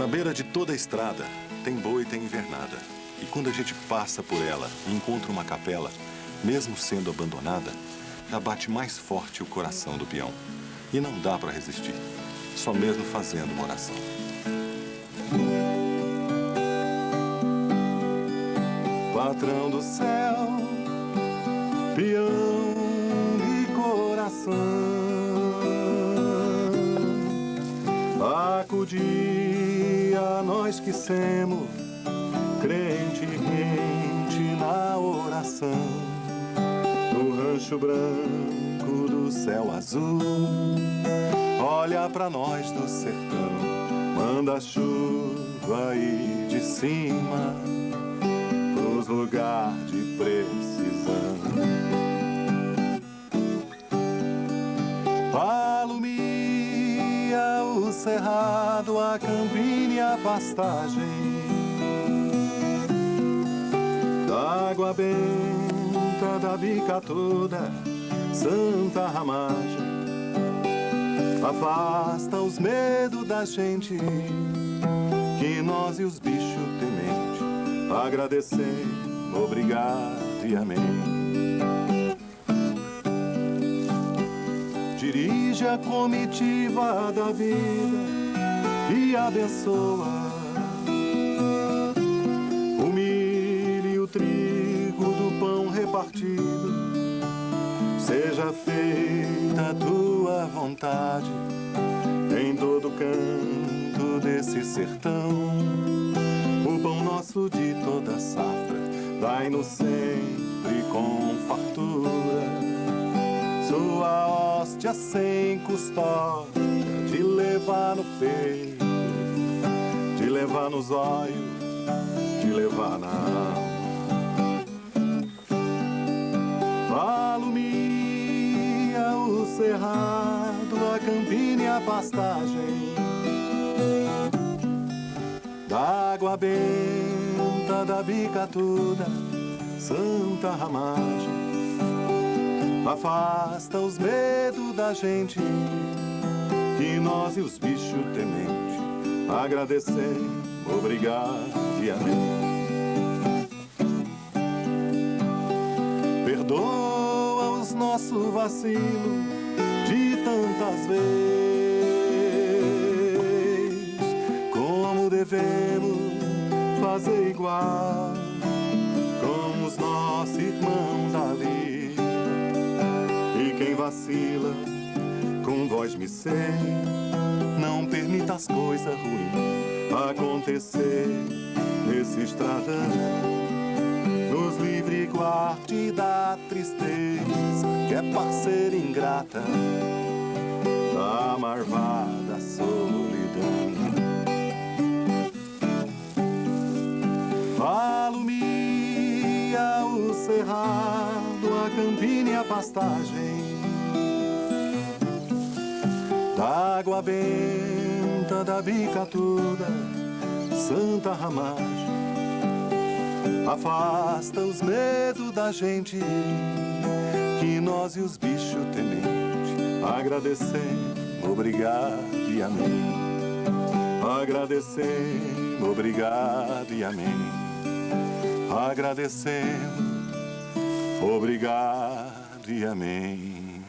Na beira de toda a estrada, tem boa e tem invernada. E quando a gente passa por ela e encontra uma capela, mesmo sendo abandonada, já bate mais forte o coração do peão. E não dá para resistir, só mesmo fazendo uma oração. Patrão do céu, peão e coração, acudi a nós que semos crente e rente na oração, no rancho branco do céu azul. Olha pra nós do sertão, manda chuva aí de cima pros lugares de precisão. Alumia o cerrado, a campina e a pastagem, da água benta da bica toda, santa ramagem. Afasta os medos da gente, que nós e os bichos temente agradecemos, obrigado e amém. Dirige a comitiva da vida e abençoa o milho e o trigo do pão repartido. Seja feita a tua vontade em todo canto desse sertão. O pão nosso de toda safra, dai-nos sempre com fartura. Sua hóstia sem custódia, de levar no peito, de levar nos olhos, de levar na alma. Alumia o cerrado, a campina e a pastagem, da água benta da bica toda, santa ramagem. Afasta os medos da gente, que nós e os bichos temente agradecemos, obrigado e amém. Perdoa os nossos vacilos de tantas vezes, como devemos fazer igual com os nossos irmãos dali. E quem vacila, com voz me sei, não permita as coisas ruins acontecer nesse estradão. Nos livre e guarde da tristeza, que é parceira ingrata da marvada solidão. Alumia o cerrado, a campina e a pastagem, da água benta da bica toda, santa ramagem. Afasta os medos da gente, que nós e os bichos temente agradecemos, obrigado e amém. Agradecemos, obrigado e amém. Agradecemos, obrigado e amém.